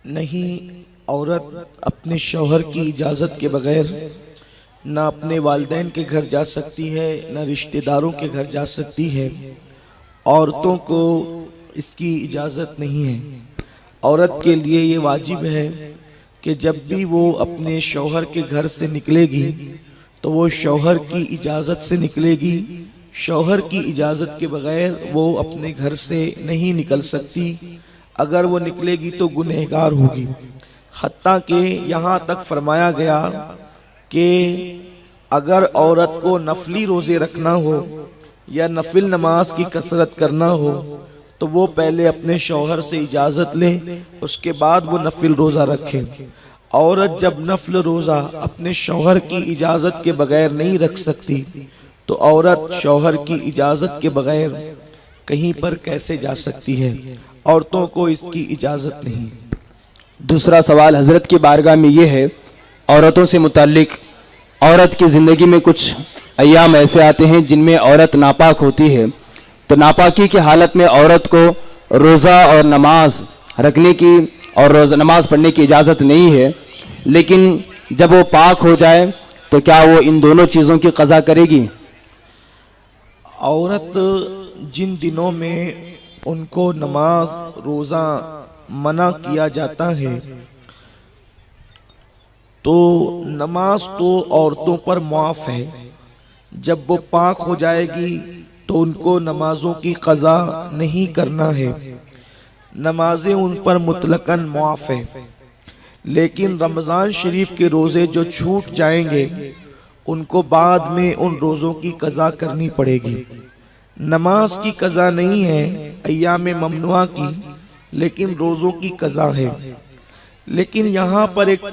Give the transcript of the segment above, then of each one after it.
نہیں عورت اپنے شوہر کی اجازت کے بغیر نہ اپنے والدین کے گھر جا سکتی ہے نہ رشتہ داروں کے گھر جا سکتی ہے۔ عورتوں کو اس کی اجازت نہیں ہے۔ عورت کے لیے یہ واجب ہے کہ جب بھی وہ اپنے شوہر کے گھر سے نکلے گی تو وہ شوہر کی اجازت سے نکلے گی۔ شوہر کی اجازت کے بغیر وہ اپنے گھر سے نہیں نکل سکتی۔ اگر وہ نکلے گی تو گنہگار ہوگی۔ حتیٰ کہ یہاں تک فرمایا گیا کہ اگر عورت کو نفلی روزے رکھنا ہو یا نفل نماز کی کثرت کرنا ہو تو وہ پہلے اپنے شوہر سے اجازت لے، اس کے بعد وہ نفل روزہ رکھے۔ عورت جب نفل روزہ اپنے شوہر کی اجازت کے بغیر نہیں رکھ سکتی تو عورت شوہر کی اجازت کے بغیر کہیں پر کیسے جا سکتی ہے؟ عورتوں کو اس کی اجازت نہیں۔ دوسرا سوال حضرت کی بارگاہ میں یہ ہے، عورتوں سے متعلق عورت کی زندگی میں کچھ ایام ایسے آتے ہیں جن میں عورت ناپاک ہوتی ہے، تو ناپاکی کی حالت میں عورت کو روزہ اور نماز رکھنے کی اور نماز پڑھنے کی اجازت نہیں ہے، لیکن جب وہ پاک ہو جائے تو کیا وہ ان دونوں چیزوں کی قضا کرے گی؟ عورت جن دنوں میں ان کو نماز روزہ منع کیا جاتا ہے تو نماز تو عورتوں پر معاف ہے۔ جب وہ پاک ہو جائے گی تو ان کو نمازوں کی قضا نہیں کرنا ہے، نمازیں ان پر مطلقاً معاف ہے۔ لیکن رمضان شریف کے روزے جو چھوٹ جائیں گے ان کو بعد میں ان روزوں کی قضا کرنی پڑے گی۔ نماز کی قضا نہیں ہے ایام ممنوعہ کی، لیکن روزوں کی قضا ہے۔ لیکن یہاں پر ایک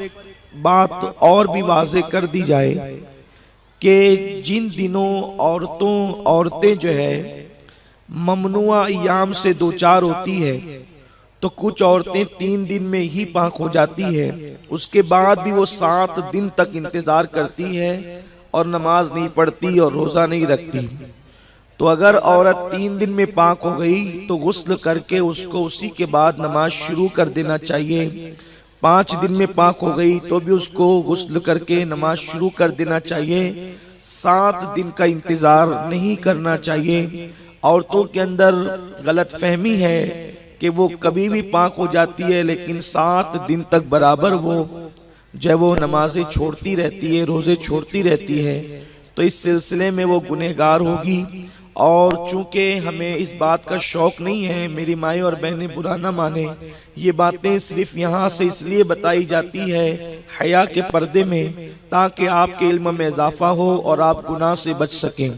بات اور بھی واضح کر دی جائے کہ جن دنوں عورتیں جو ہے ممنوعہ ایام سے دوچار ہوتی ہے تو کچھ عورتیں 3 دن میں ہی پاک ہو جاتی ہے، اس کے بعد بھی وہ 7 دن تک انتظار کرتی ہے اور نماز نہیں پڑھتی اور روزہ نہیں رکھتی۔ تو اگر عورت 3 دن میں پاک ہو گئی تو غسل کر کے اس کو اسی کے بعد نماز شروع کر دینا چاہیے۔ 5 دن میں پاک ہو گئی تو بھی اس کو غسل کر کے نماز شروع کر دینا چاہیے۔ 7 دن کا انتظار نہیں کرنا چاہیے۔ عورتوں کے اندر غلط فہمی ہے کہ وہ کبھی بھی پاک ہو جاتی ہے لیکن 7 دن تک برابر وہ نمازیں چھوڑتی رہتی ہے، روزے چھوڑتی رہتی ہے، تو اس سلسلے میں وہ گنہگار ہوگی۔ اور چونکہ ہمیں اس بات کا شوق نہیں ہے، میری مائیں اور بہنیں برا نہ مانیں، یہ باتیں صرف یہاں سے اس لیے بتائی جاتی ہے حیا کے پردے میں تاکہ آپ کے علم میں اضافہ ہو اور آپ گناہ سے بچ سکیں۔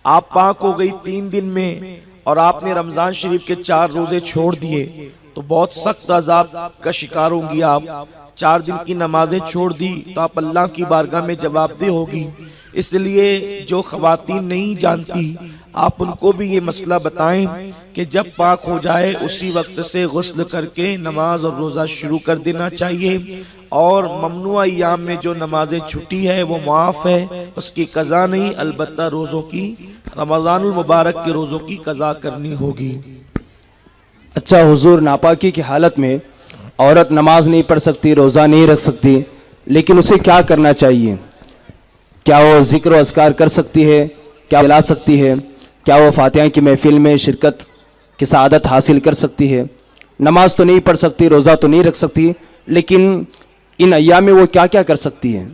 آپ پاک ہو گئی 3 دن میں اور آپ نے رمضان شریف کے 4 روزے چھوڑ دیے تو بہت سخت عذاب کا شکار ہوں گی آپ۔ 4 دن کی نمازیں چھوڑ دی تو آپ اللہ کی بارگاہ میں جواب دہ ہوگی۔ اس لیے جو خواتین نہیں جانتی آپ ان کو بھی یہ مسئلہ بتائیں کہ جب پاک ہو جائے اسی وقت سے غسل کر کے نماز اور روزہ شروع کر دینا چاہیے، اور ممنوع ایام میں جو نمازیں چھٹی ہے وہ معاف ہے، اس کی قضا نہیں، البتہ روزوں کی رمضان المبارک کے روزوں کی قضا کرنی ہوگی۔ اچھا حضور، ناپاکی کی حالت میں عورت نماز نہیں پڑھ سکتی، روزہ نہیں رکھ سکتی، لیکن اسے کیا کرنا چاہیے؟ کیا وہ ذکر و اذکار کر سکتی ہے؟ کیا ملا سکتی ہے؟ کیا وہ فاتحہ کی محفل میں شرکت کی سعادت حاصل کر سکتی ہے؟ نماز تو نہیں پڑھ سکتی، روزہ تو نہیں رکھ سکتی، لیکن ان ایام میں وہ کیا کیا کر سکتی ہے؟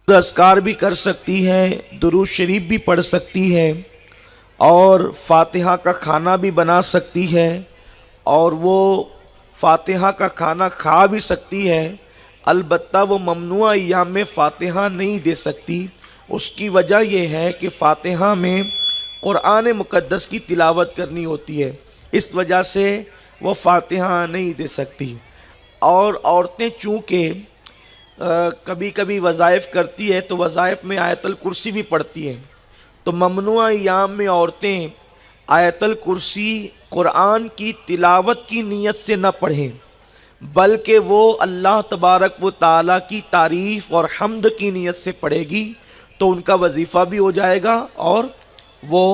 اذکار بھی کر سکتی ہے، درود شریف بھی پڑھ سکتی ہے، اور فاتحہ کا کھانا بھی بنا سکتی ہے، اور وہ فاتحہ کا کھانا کھا بھی سکتی ہے۔ البتہ وہ ممنوع ایام میں فاتحہ نہیں دے سکتی۔ اس کی وجہ یہ ہے کہ فاتحہ میں قرآن مقدس کی تلاوت کرنی ہوتی ہے، اس وجہ سے وہ فاتحہ نہیں دے سکتی. اور عورتیں چونکہ کبھی کبھی وظائف کرتی ہے تو وظائف میں آیت الکرسی بھی پڑھتی ہیں، تو ممنوع ایام میں عورتیں آیت الکرسی قرآن کی تلاوت کی نیت سے نہ پڑھیں، بلکہ وہ اللہ تبارک و تعالیٰ کی تعریف اور حمد کی نیت سے پڑھے گی، تو ان کا وظیفہ بھی ہو جائے گا اور وہ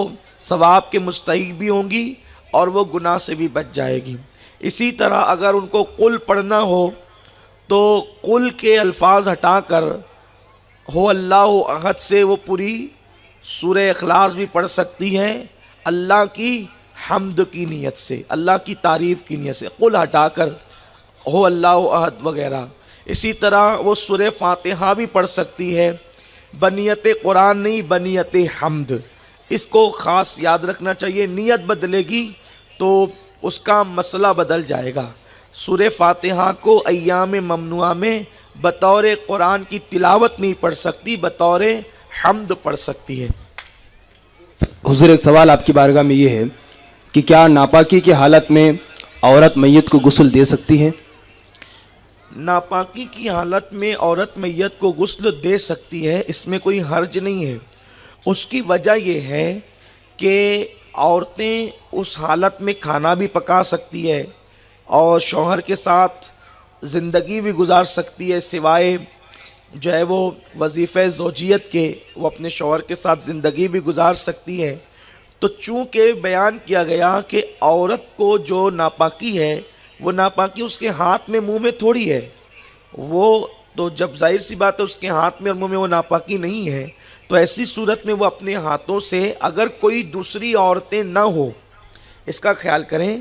ثواب کے مستحق بھی ہوں گی اور وہ گناہ سے بھی بچ جائے گی. اسی طرح اگر ان کو قل پڑھنا ہو تو قل کے الفاظ ہٹا کر ہو اللہ احد سے وہ پوری سورہ اخلاص بھی پڑھ سکتی ہے اللہ کی حمد کی نیت سے، اللہ کی تعریف کی نیت سے. قل ہٹا کر ہو اللہ احد وغیرہ. اسی طرح وہ سورہ فاتحہ بھی پڑھ سکتی ہے بنیت قرآن نہیں، بنیت حمد. اس کو خاص یاد رکھنا چاہیے. نیت بدلے گی تو اس کا مسئلہ بدل جائے گا. سورہ فاتحہ کو ایام ممنوعہ میں بطور قرآن کی تلاوت نہیں پڑھ سکتی، بطور حمد پڑھ سکتی ہے. حضور ایک سوال آپ کی بارگاہ میں یہ ہے کہ کیا ناپاکی کی حالت میں عورت میت کو غسل دے سکتی ہے؟ ناپاکی کی حالت میں عورت میت کو غسل دے سکتی ہے، اس میں کوئی حرج نہیں ہے. اس کی وجہ یہ ہے کہ عورتیں اس حالت میں کھانا بھی پکا سکتی ہے اور شوہر کے ساتھ زندگی بھی گزار سکتی ہے، سوائے جو ہے وہ وظیفہ زوجیت کے وہ اپنے شوہر کے ساتھ زندگی بھی گزار سکتی ہے. تو چونکہ بیان کیا گیا کہ عورت کو جو ناپاکی ہے وہ ناپاکی اس کے ہاتھ میں منہ میں تھوڑی ہے، وہ تو جب ظاہر سی بات ہے اس کے ہاتھ میں اور منہ میں وہ ناپاکی نہیں ہے، تو ایسی صورت میں وہ اپنے ہاتھوں سے اگر کوئی دوسری عورتیں نہ ہو، اس کا خیال کریں،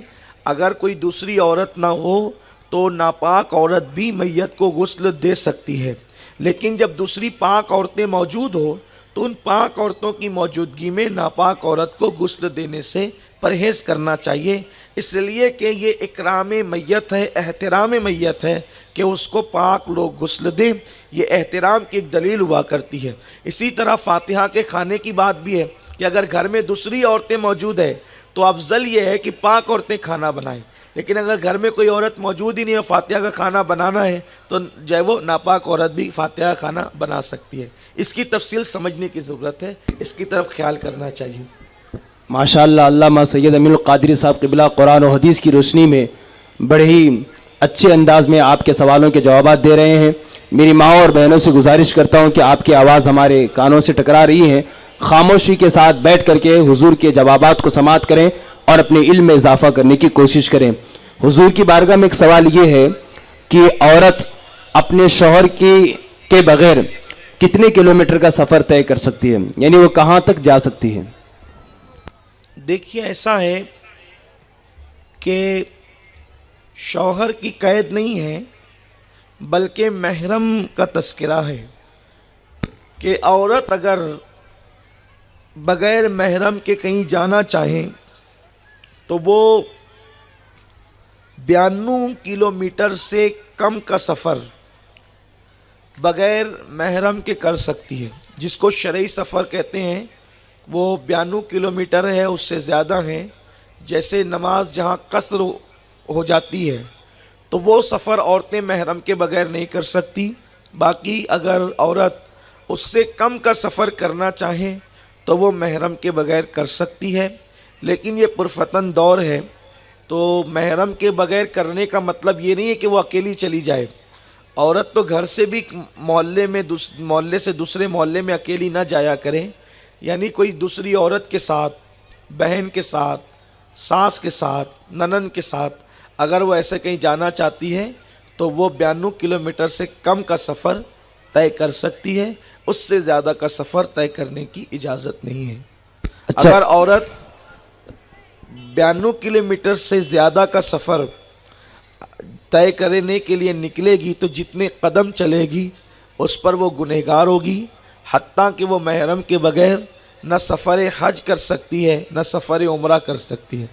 اگر کوئی دوسری عورت نہ ہو تو ناپاک عورت بھی میت کو غسل دے سکتی ہے. لیکن جب دوسری پاک عورتیں موجود ہو تو ان پاک عورتوں کی موجودگی میں ناپاک عورت کو غسل دینے سے پرہیز کرنا چاہیے، اس لیے کہ یہ اکرام میت ہے، احترام میت ہے کہ اس کو پاک لوگ غسل دیں. یہ احترام کی ایک دلیل ہوا کرتی ہے. اسی طرح فاتحہ کے کھانے کی بات بھی ہے کہ اگر گھر میں دوسری عورتیں موجود ہیں تو افضل یہ ہے کہ پاک عورتیں کھانا بنائیں، لیکن اگر گھر میں کوئی عورت موجود ہی نہیں ہے، فاتحہ کا کھانا بنانا ہے، تو جو ہے وہ ناپاک عورت بھی فاتحہ کا کھانا بنا سکتی ہے. اس کی تفصیل سمجھنے کی ضرورت ہے، اس کی طرف خیال کرنا چاہیے. ماشاءاللہ علامہ سید امین القادری صاحب قبلہ قرآن و حدیث کی روشنی میں بڑے ہی اچھے انداز میں آپ کے سوالوں کے جوابات دے رہے ہیں. میری ماں اور بہنوں سے گزارش کرتا ہوں کہ آپ کی آواز ہمارے کانوں سے ٹکرا رہی ہے، خاموشی کے ساتھ بیٹھ کر کے حضور کے جوابات کو سماعت کریں اور اپنے علم میں اضافہ کرنے کی کوشش کریں. حضور کی بارگاہ میں ایک سوال یہ ہے کہ عورت اپنے شوہر کے بغیر کتنے کلومیٹر کا سفر طے کر سکتی ہے، یعنی وہ کہاں تک جا سکتی ہے؟ دیکھیے ایسا ہے کہ شوہر کی قید نہیں ہے بلکہ محرم کا تذکرہ ہے کہ عورت اگر بغیر محرم کے کہیں جانا چاہیں تو وہ 92 کلومیٹر سے کم کا سفر بغیر محرم کے کر سکتی ہے، جس کو شرعی سفر کہتے ہیں. وہ 92 کلومیٹر ہے، اس سے زیادہ ہیں. جیسے نماز جہاں قصر ہو جاتی ہے تو وہ سفر عورتیں محرم کے بغیر نہیں کر سکتی. باقی اگر عورت اس سے کم کا سفر کرنا چاہیں تو وہ محرم کے بغیر کر سکتی ہے. لیکن یہ پرفتن دور ہے تو محرم کے بغیر کرنے کا مطلب یہ نہیں ہے کہ وہ اکیلی چلی جائے. عورت تو گھر سے بھی محلے سے دوسرے محلے میں اکیلی نہ جایا کرے، یعنی کوئی دوسری عورت کے ساتھ، بہن کے ساتھ، ساس کے ساتھ، ننند کے ساتھ اگر وہ ایسے کہیں جانا چاہتی ہے تو وہ 92 کلومیٹر سے کم کا سفر طے کر سکتی ہے. اس سے زیادہ کا سفر طے کرنے کی اجازت نہیں ہے. اگر عورت 92 کلومیٹر سے زیادہ کا سفر طے کرنے کے لیے نکلے گی تو جتنے قدم چلے گی اس پر وہ گنہگار ہوگی، حتیٰ کہ وہ محرم کے بغیر نہ سفر حج کر سکتی ہے نہ سفر عمرہ کر سکتی ہے.